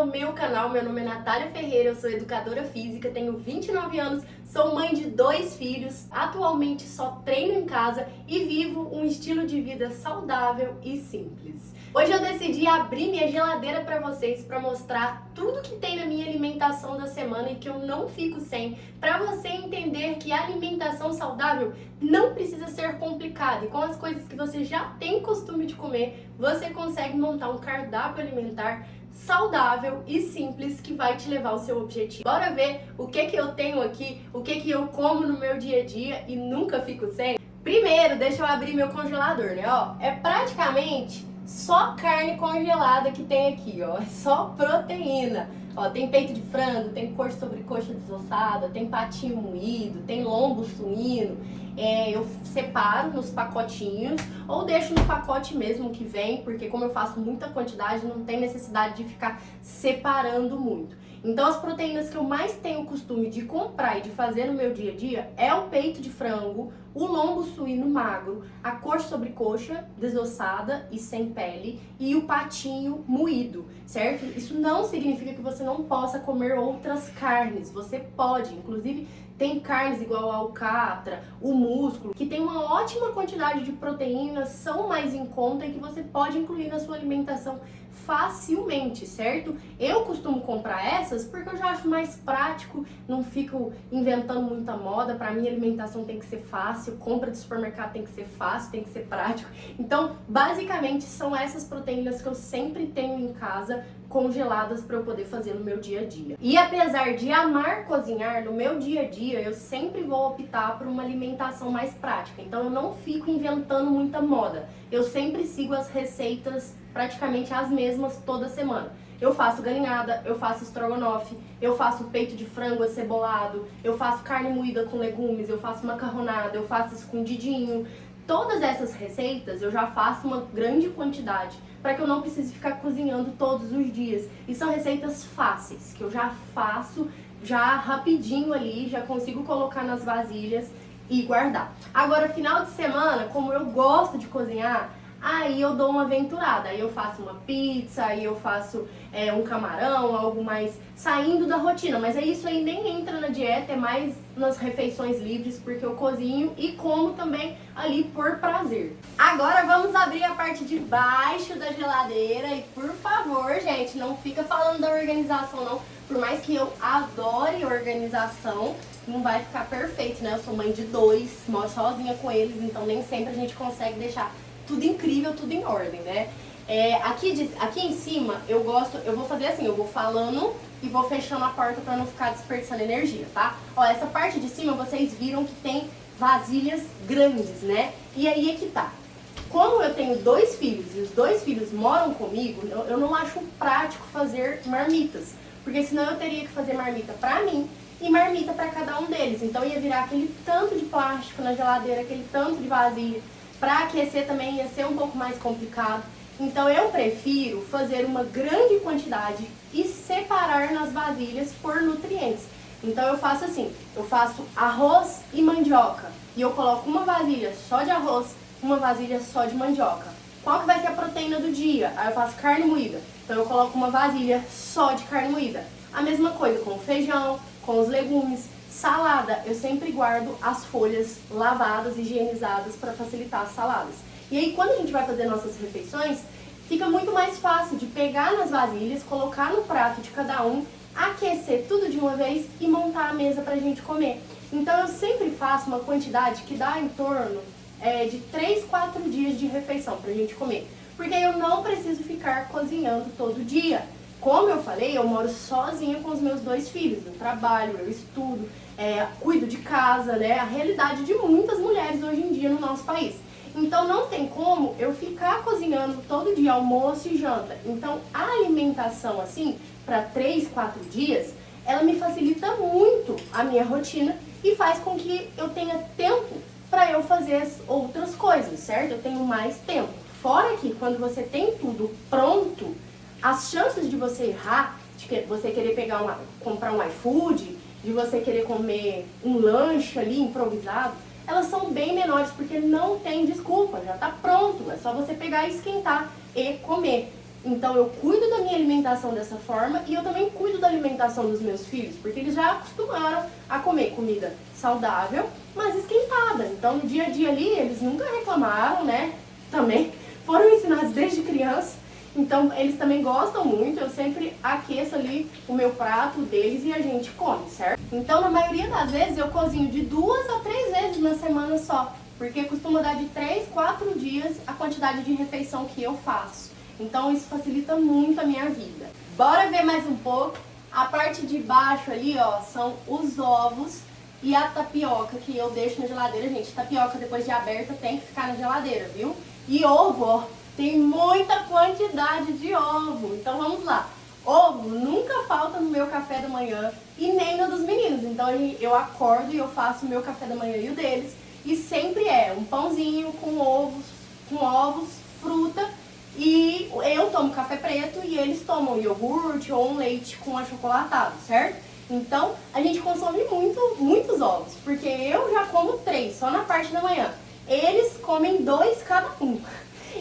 ao meu canal. Meu nome é Natália Ferreira, eu sou educadora física, tenho 29 anos, sou mãe de 2 filhos, atualmente só treino em casa e vivo um estilo de vida saudável e simples. Hoje eu decidi abrir minha geladeira para vocês, para mostrar tudo que tem na minha alimentação da semana e que eu não fico sem, para você entender que a alimentação saudável não precisa ser complicada e com as coisas que você já tem costume de comer, você consegue montar um cardápio alimentar saudável e simples que vai te levar ao seu objetivo. Bora ver o que eu tenho aqui, o que eu como no meu dia a dia e nunca fico sem? Primeiro, deixa eu abrir meu congelador, né? Ó, é praticamente só carne congelada que tem aqui, ó. É só proteína. Ó, tem peito de frango, tem coxa sobre coxa desossada, tem patinho moído, tem lombo suíno. Eu separo nos pacotinhos ou deixo no pacote mesmo que vem, porque como eu faço muita quantidade, não tem necessidade de ficar separando muito. Então as proteínas que eu mais tenho o costume de comprar e de fazer no meu dia a dia é o peito de frango, o lombo suíno magro, a coxa sobre coxa desossada e sem pele e o patinho moído, certo? Isso não significa que você não possa comer outras carnes, você pode, inclusive tem carnes igual a alcatra, o músculo, que tem uma ótima quantidade de proteínas, são mais em conta e que você pode incluir na sua alimentação facilmente, certo? Eu costumo comprar essas porque eu já acho mais prático, não fico inventando muita moda. Pra mim, a alimentação tem que ser fácil, compra de supermercado tem que ser fácil, tem que ser prático. Então, basicamente, são essas proteínas que eu sempre tenho em casa, congeladas para eu poder fazer no meu dia a dia. E apesar de amar cozinhar, no meu dia a dia eu sempre vou optar por uma alimentação mais prática. Então eu não fico inventando muita moda. Eu sempre sigo as receitas praticamente as mesmas toda semana. Eu faço galinhada, eu faço estrogonofe, eu faço peito de frango acebolado, eu faço carne moída com legumes, eu faço macarronada, eu faço escondidinho. Todas essas receitas eu já faço uma grande quantidade para que eu não precise ficar cozinhando todos os dias. E são receitas fáceis, que eu já faço já rapidinho ali, já consigo colocar nas vasilhas e guardar. Agora, final de semana, como eu gosto de cozinhar, aí eu dou uma aventurada, aí eu faço uma pizza, aí eu faço um camarão, algo mais saindo da rotina, mas isso aí nem entra na dieta, é mais nas refeições livres, porque eu cozinho e como também ali por prazer. Agora vamos abrir a parte de baixo da geladeira e por favor, gente, não fica falando da organização não, por mais que eu adore organização, não vai ficar perfeito, né? Eu sou mãe de 2, moro sozinha com eles, então nem sempre a gente consegue deixar tudo incrível, tudo em ordem, né? Aqui em cima eu vou fazer assim, eu vou falando e vou fechando a porta pra não ficar desperdiçando energia, tá? Ó, essa parte de cima vocês viram que tem vasilhas grandes, né? E aí é que tá. Como eu tenho 2 filhos e os 2 filhos moram comigo, eu não acho prático fazer marmitas, porque senão eu teria que fazer marmita pra mim e marmita pra cada um deles. Então ia virar aquele tanto de plástico na geladeira, aquele tanto de vasilha. Para aquecer também ia ser um pouco mais complicado. Então eu prefiro fazer uma grande quantidade e separar nas vasilhas por nutrientes. Então eu faço assim, eu faço arroz e mandioca e eu coloco uma vasilha só de arroz, uma vasilha só de mandioca. Qual que vai ser a proteína do dia? Aí eu faço carne moída, então eu coloco uma vasilha só de carne moída. A mesma coisa com o feijão, com os legumes. Salada, eu sempre guardo as folhas lavadas, higienizadas para facilitar as saladas. E aí quando a gente vai fazer nossas refeições, fica muito mais fácil de pegar nas vasilhas, colocar no prato de cada um, aquecer tudo de uma vez e montar a mesa pra gente comer. Então eu sempre faço uma quantidade que dá em torno de 3, 4 dias de refeição pra gente comer. Porque eu não preciso ficar cozinhando todo dia. Como eu falei, eu moro sozinha com os meus 2 filhos, eu trabalho, eu estudo, cuido de casa, né? A realidade de muitas mulheres hoje em dia no nosso país. Então não tem como eu ficar cozinhando todo dia, almoço e janta. Então a alimentação assim, para 3, 4 dias, ela me facilita muito a minha rotina e faz com que eu tenha tempo para eu fazer as outras coisas, certo? Eu tenho mais tempo. Fora que quando você tem tudo pronto, as chances de você errar, de você querer comprar um iFood, de você querer comer um lanche ali improvisado, elas são bem menores, porque não tem desculpa, já tá pronto, é só você pegar e esquentar e comer. Então eu cuido da minha alimentação dessa forma e eu também cuido da alimentação dos meus filhos, porque eles já acostumaram a comer comida saudável, mas esquentada. Então no dia a dia ali eles nunca reclamaram, né? Também foram ensinados desde criança. Então eles também gostam muito, eu sempre aqueço ali o meu prato deles e a gente come, certo? Então na maioria das vezes eu cozinho de 2 a 3 vezes na semana só, porque costuma dar de 3, 4 dias a quantidade de refeição que eu faço. Então isso facilita muito a minha vida. Bora ver mais um pouco. A parte de baixo ali, ó, são os ovos e a tapioca que eu deixo na geladeira. Gente, tapioca depois de aberta tem que ficar na geladeira, viu? E ovo, ó, tem muita quantidade de ovo. Então vamos lá. Ovo nunca falta no meu café da manhã e nem no dos meninos. Então eu acordo e eu faço o meu café da manhã e o deles. E sempre é um pãozinho com ovos, fruta. E eu tomo café preto e eles tomam iogurte ou um leite com achocolatado, certo? Então a gente consome muitos ovos, porque eu já como 3 só na parte da manhã. Eles comem 2 cada um.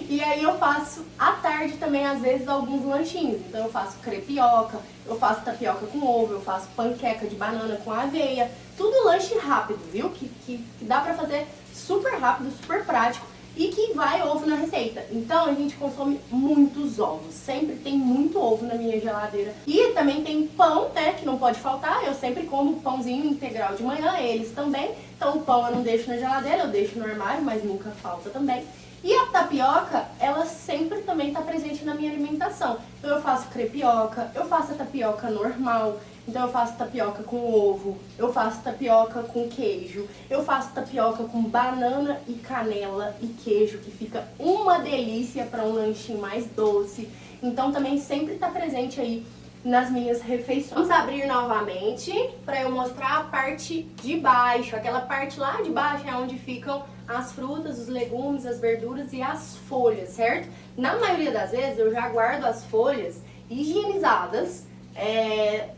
E aí eu faço à tarde também, às vezes, alguns lanchinhos. Então eu faço crepioca, eu faço tapioca com ovo, eu faço panqueca de banana com aveia. Tudo lanche rápido, viu? Que dá pra fazer super rápido, super prático. E que vai ovo na receita. Então a gente consome muitos ovos. Sempre tem muito ovo na minha geladeira. E também tem pão, né, que não pode faltar. Eu sempre como pãozinho integral de manhã, eles também. Então o pão eu não deixo na geladeira, eu deixo no armário, mas nunca falta também. E a tapioca, ela sempre também está presente na minha alimentação. Então eu faço crepioca, eu faço a tapioca normal. Então eu faço tapioca com ovo, eu faço tapioca com queijo, eu faço tapioca com banana e canela e queijo, que fica uma delícia para um lanchinho mais doce. Então também sempre está presente aí nas minhas refeições. Vamos abrir novamente para eu mostrar a parte de baixo. Aquela parte lá de baixo é onde ficam as frutas, os legumes, as verduras e as folhas, certo? Na maioria das vezes eu já guardo as folhas higienizadas,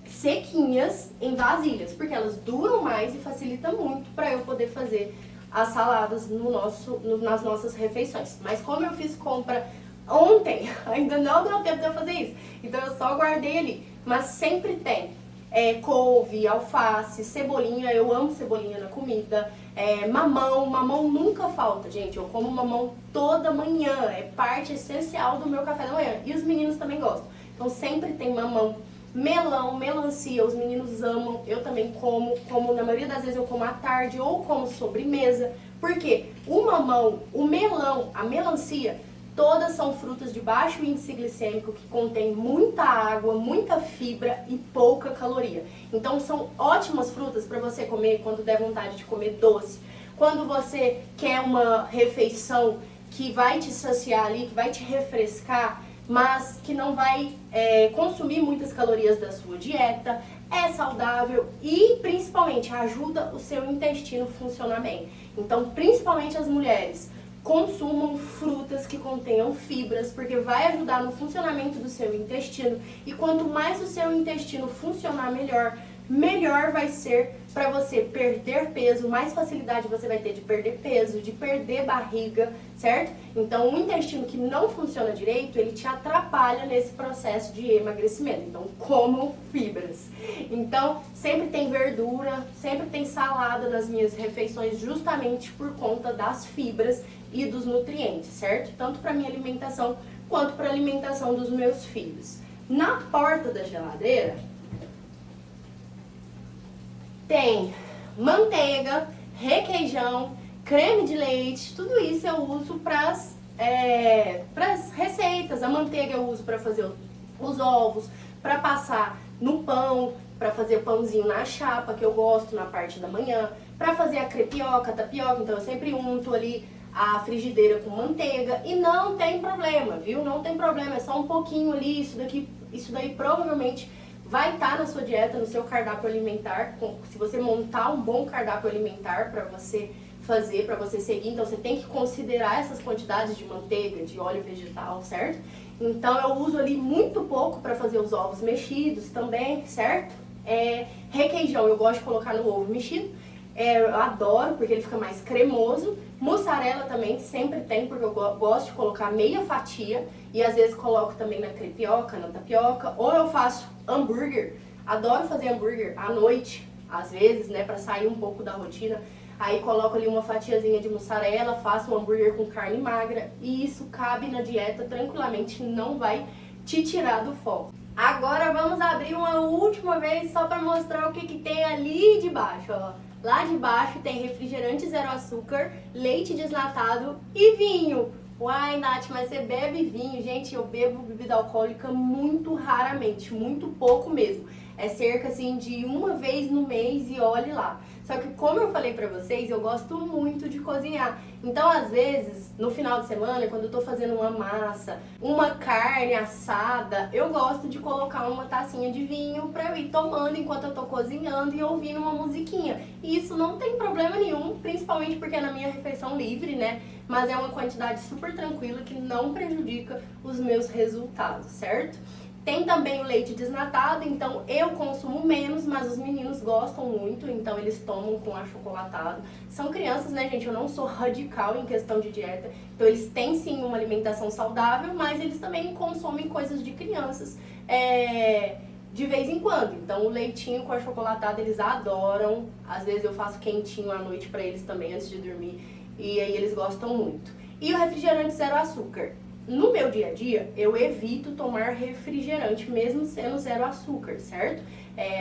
sequinhas em vasilhas, porque elas duram mais e facilita muito para eu poder fazer as saladas nas nossas refeições. Mas como eu fiz compra ontem, ainda não deu tempo de eu fazer isso, então eu só guardei ali. Mas sempre tem couve, alface, cebolinha, eu amo cebolinha na comida, mamão nunca falta, gente. Eu como mamão toda manhã, é parte essencial do meu café da manhã. E os meninos também gostam, então sempre tem mamão. Melão, melancia, os meninos amam, eu também como na maioria das vezes eu como à tarde ou como sobremesa, porque o mamão, o melão, a melancia, todas são frutas de baixo índice glicêmico que contém muita água, muita fibra e pouca caloria. Então são ótimas frutas para você comer quando der vontade de comer doce, quando você quer uma refeição que vai te saciar ali, que vai te refrescar, mas que não vai consumir muitas calorias da sua dieta, é saudável e principalmente ajuda o seu intestino a funcionar bem. Então, principalmente as mulheres, consumam frutas que contenham fibras, porque vai ajudar no funcionamento do seu intestino. E quanto mais o seu intestino funcionar melhor vai ser para você perder peso, mais facilidade você vai ter de perder peso, de perder barriga, certo? Então, um intestino que não funciona direito, ele te atrapalha nesse processo de emagrecimento. Então, comam fibras. Então, sempre tem verdura, sempre tem salada nas minhas refeições, justamente por conta das fibras e dos nutrientes, certo? Tanto para minha alimentação quanto para a alimentação dos meus filhos. Na porta da geladeira tem manteiga, requeijão, creme de leite, tudo isso eu uso para as receitas. A manteiga eu uso para fazer os ovos, para passar no pão, para fazer pãozinho na chapa, que eu gosto na parte da manhã, para fazer a crepioca, a tapioca, então eu sempre unto ali a frigideira com manteiga e não tem problema, viu? Não tem problema, é só um pouquinho ali, isso daí provavelmente vai estar na sua dieta, no seu cardápio alimentar, se você montar um bom cardápio alimentar para você fazer, para você seguir, então você tem que considerar essas quantidades de manteiga, de óleo vegetal, certo? Então eu uso ali muito pouco para fazer os ovos mexidos também, certo? Requeijão eu gosto de colocar no ovo mexido Eu adoro porque ele fica mais cremoso. Mussarela também sempre tem, porque eu gosto de colocar meia fatia. E às vezes coloco também na crepioca, na tapioca. Ou eu faço hambúrguer. Adoro fazer hambúrguer à noite, às vezes, né, pra sair um pouco da rotina. Aí coloco ali uma fatiazinha de mussarela, faço um hambúrguer com carne magra. E isso cabe na dieta tranquilamente, não vai te tirar do foco. Agora vamos abrir uma última vez só para mostrar o que tem ali de baixo, ó. Lá de baixo tem refrigerante zero açúcar, leite desnatado e vinho. Uai, Nath, mas você bebe vinho? Gente, eu bebo bebida alcoólica muito raramente, muito pouco mesmo. É cerca assim de uma vez no mês e olhe lá. Só que como eu falei pra vocês, eu gosto muito de cozinhar. Então, às vezes, no final de semana, quando eu tô fazendo uma massa, uma carne assada, eu gosto de colocar uma tacinha de vinho pra eu ir tomando enquanto eu tô cozinhando e ouvindo uma musiquinha. E isso não tem problema nenhum, principalmente porque é na minha refeição livre, né? Mas é uma quantidade super tranquila que não prejudica os meus resultados, certo? Tem também o leite desnatado, então eu consumo menos, mas os meninos gostam muito, então eles tomam com achocolatado. São crianças, né, gente? Eu não sou radical em questão de dieta, então eles têm sim uma alimentação saudável, mas eles também consomem coisas de crianças de vez em quando. Então o leitinho com achocolatado eles adoram, às vezes eu faço quentinho à noite para eles também antes de dormir, e aí eles gostam muito. E o refrigerante zero açúcar. No meu dia a dia, eu evito tomar refrigerante, mesmo sendo zero açúcar, certo?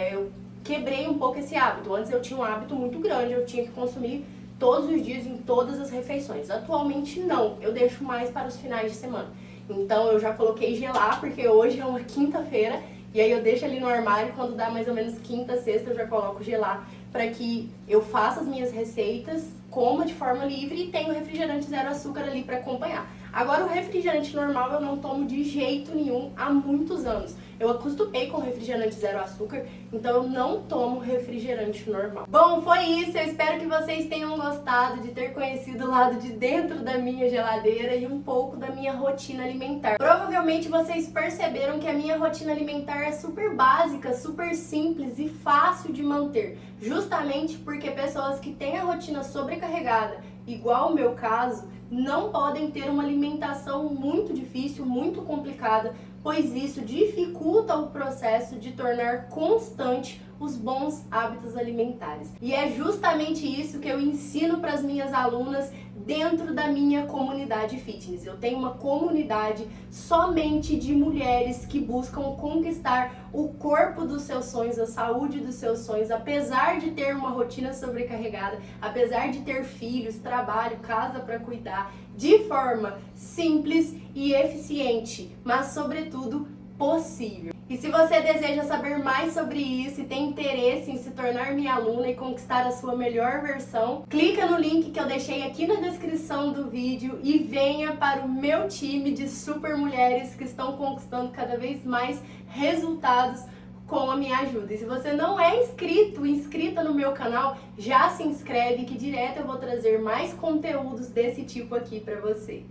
Eu quebrei um pouco esse hábito. Antes eu tinha um hábito muito grande, eu tinha que consumir todos os dias em todas as refeições. Atualmente não, eu deixo mais para os finais de semana. Então eu já coloquei gelar, porque hoje é uma quinta-feira, e aí eu deixo ali no armário, quando dá mais ou menos quinta, sexta, eu já coloco gelar, para que eu faça as minhas receitas, coma de forma livre e tenha o refrigerante zero açúcar ali para acompanhar. Agora o refrigerante normal eu não tomo de jeito nenhum há muitos anos. Eu acostumei com refrigerante zero açúcar, então eu não tomo refrigerante normal. Bom, foi isso. Eu espero que vocês tenham gostado de ter conhecido o lado de dentro da minha geladeira e um pouco da minha rotina alimentar. Provavelmente vocês perceberam que a minha rotina alimentar é super básica, super simples e fácil de manter. Justamente porque pessoas que têm a rotina sobrecarregada, igual o meu caso, não podem ter uma alimentação muito difícil, muito complicada, pois isso dificulta o processo de tornar constante os bons hábitos alimentares. E é justamente isso que eu ensino para as minhas alunas dentro da minha comunidade fitness. Eu tenho uma comunidade somente de mulheres que buscam conquistar o corpo dos seus sonhos, a saúde dos seus sonhos, apesar de ter uma rotina sobrecarregada, apesar de ter filhos, trabalho, casa para cuidar, de forma simples e eficiente, mas sobretudo possível. E se você deseja saber mais sobre isso e tem interesse em se tornar minha aluna e conquistar a sua melhor versão, clica no link que eu deixei aqui na descrição do vídeo e venha para o meu time de super mulheres que estão conquistando cada vez mais resultados com a minha ajuda. E se você não é inscrita no meu canal, já se inscreve que direto eu vou trazer mais conteúdos desse tipo aqui para você.